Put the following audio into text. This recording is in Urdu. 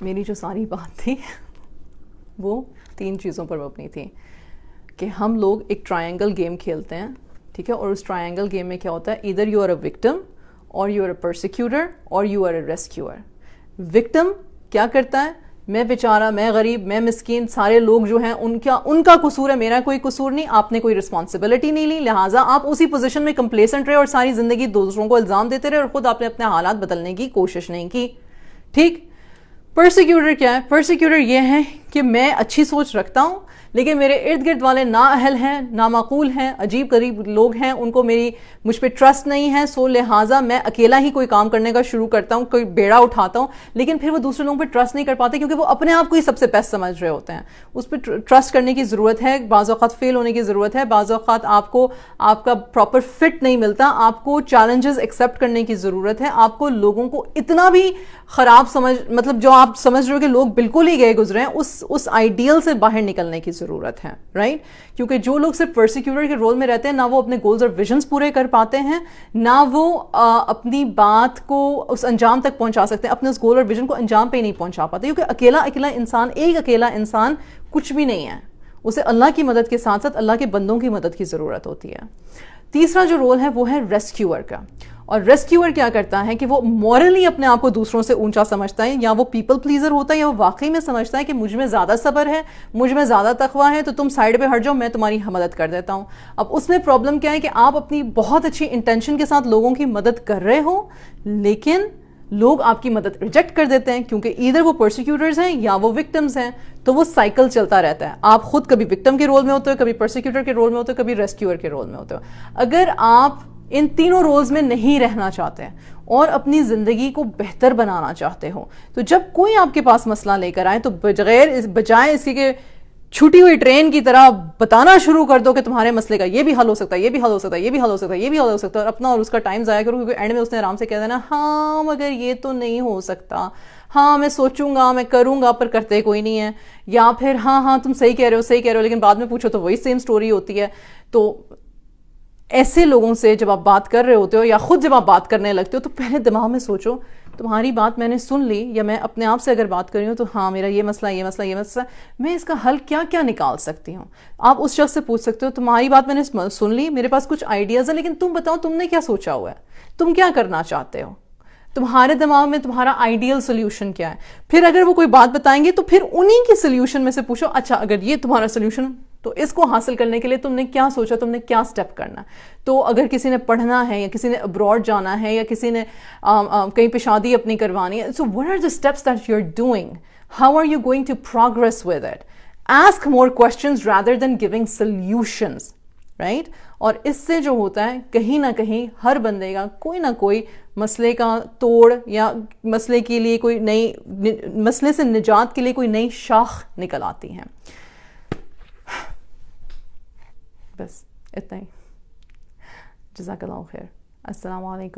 میری جو ساری بات تھی وہ 3 چیزوں پر مبنی تھی کہ ہم لوگ ایک ٹرائنگل گیم کھیلتے ہیں, ٹھیک ہے, اور اس ٹرائنگل گیم میں کیا ہوتا ہے, either you are a victim اور یو آر اے پرسیکیوٹر اور you are a rescuer. Victim کیا کرتا ہے, میں بیچارہ, میں غریب, میں مسکین, سارے لوگ جو ہیں ان کا قصور ہے, میرا کوئی قصور نہیں, آپ نے کوئی رسپانسبلٹی نہیں لی, لہٰذا آپ اسی پوزیشن میں کمپلیسنٹ رہے اور ساری زندگی دوسروں کو الزام دیتے رہے اور خود آپ نے اپنے حالات بدلنے کی کوشش نہیں کی. ٹھیک. پرسیکیوٹر کیا ہے, پرسیکیوٹر یہ ہے کہ میں اچھی سوچ رکھتا ہوں لیکن میرے ارد گرد والے نااہل ہیں, نامعقول ہیں, عجیب غریب لوگ ہیں, ان کو مجھ پہ ٹرسٹ نہیں ہے, سو لہٰذا میں اکیلا ہی کوئی کام کرنے کا شروع کرتا ہوں, کوئی بیڑا اٹھاتا ہوں, لیکن پھر وہ دوسرے لوگوں پہ ٹرسٹ نہیں کر پاتے کیونکہ وہ اپنے آپ کو ہی سب سے بیسٹ سمجھ رہے ہوتے ہیں. اس پہ ٹرسٹ کرنے کی ضرورت ہے, بعض اوقات فیل ہونے کی ضرورت ہے, بعض اوقات آپ کا پراپر فٹ نہیں ملتا, آپ کو چیلنجز ایکسیپٹ کرنے کی ضرورت ہے, آپ کو لوگوں کو اتنا بھی خراب مطلب جو آپ سمجھ رہے ہو کہ لوگ بالکل ہی گئے گزرے ہیں, اس آئیڈیل سے باہر نکلنے کی ضرورت ہے, رائٹ. کیونکہ جو لوگ صرف پرسیکیوٹر کے رول میں رہتے ہیں, نہ وہ اپنے گولز اور ویژنز پورے کر پاتے ہیں, نہ وہ اپنی بات کو اس انجام تک پہنچا سکتے ہیں, اپنے اس گول اور ویژن کو انجام پہ ہی نہیں پہنچا پاتے, کیونکہ ایک اکیلا انسان کچھ بھی نہیں ہے, اسے اللہ کی مدد کے ساتھ ساتھ اللہ کے بندوں کی مدد کی ضرورت ہوتی ہے. تیسرا جو رول ہے وہ ہے ریسکیور کا, اور ریسکیور کیا کرتا ہے کہ وہ مورلی اپنے آپ کو دوسروں سے اونچا سمجھتا ہے, یا وہ پیپل پلیزر ہوتا ہے, یا وہ واقعی میں سمجھتا ہے کہ مجھ میں زیادہ صبر ہے, مجھ میں زیادہ تقویٰ ہے, تو تم سائڈ پہ ہٹ جاؤ, میں تمہاری مدد کر دیتا ہوں. اب اس میں پرابلم کیا ہے کہ آپ اپنی بہت اچھی انٹینشن کے ساتھ لوگوں کی مدد کر رہے ہو, لیکن لوگ آپ کی مدد ریجیکٹ کر دیتے ہیں کیونکہ ایدھر وہ پرسیکیوٹرز ہیں یا وہ وکٹمز ہیں, تو وہ سائیکل چلتا رہتا ہے. آپ خود کبھی وکٹم کے رول میں ہوتے ہو, کبھی پرسیکیوٹر کے رول میں ہوتے ہو, کبھی ریسکیور کے رول میں ہوتے ہو. اگر آپ ان تینوں رولز میں نہیں رہنا چاہتے ہیں اور اپنی زندگی کو بہتر بنانا چاہتے ہو, تو جب کوئی آپ کے پاس مسئلہ لے کر آئے تو بجائے اس کے کہ چھوٹی ہوئی ٹرین کی طرح بتانا شروع کر دو کہ تمہارے مسئلے کا یہ بھی حل ہو سکتا ہے, یہ بھی حل ہو سکتا ہے, یہ بھی حل ہو سکتا ہے, یہ بھی حل ہو سکتا ہے, اور اپنا اور اس کا ٹائم ضائع کرو, کیونکہ اینڈ میں اس نے آرام سے کہہ دینا ہاں مگر یہ تو نہیں ہو سکتا, ہاں میں سوچوں گا, میں کروں گا, پر کرتے کوئی نہیں ہے, یا پھر ہاں تم صحیح کہہ رہے ہو, لیکن بعد میں پوچھو تو وہی سیم سٹوری ہوتی ہے. تو ایسے لوگوں سے جب آپ بات کر رہے ہوتے ہو یا خود جب آپ بات کرنے لگتے ہو تو پہلے دماغ میں سوچو تمہاری بات میں نے سن لی, یا میں اپنے آپ سے اگر بات کر رہی ہوں تو ہاں میرا یہ مسئلہ, میں اس کا حل کیا نکال سکتی ہوں. آپ اس شخص سے پوچھ سکتے ہو تمہاری بات میں نے سن لی, میرے پاس کچھ آئیڈیاز ہیں, لیکن تم بتاؤ تم نے کیا سوچا ہوا ہے, تم کیا کرنا چاہتے ہو, تمہارے دماغ میں تمہارا آئیڈیل سولوشن کیا ہے. پھر اگر وہ کوئی بات بتائیں گے تو پھر انہی کی سولوشن میں سے پوچھو, اچھا اگر یہ تمہارا سولوشن, تو اس کو حاصل کرنے کے لیے تم نے کیا سوچا, تم نے کیا سٹیپ کرنا. تو اگر کسی نے پڑھنا ہے, یا کسی نے ابراڈ جانا ہے, یا کسی نے کہیں پہ شادی اپنی کروانی ہے, سو what are the steps that you're doing, how are you going to progress with it, ask more questions rather than giving solutions, right. اور اس سے جو ہوتا ہے کہیں نہ کہیں ہر بندے کا کوئی نہ کوئی مسئلے کا توڑ, یا مسئلے کے لیے کوئی نئی, مسئلے سے نجات کے لیے کوئی نئی شاخ نکل آتی ہیں. بس اتنا ہی. جزاک اللہ خیر. السلام علیکم.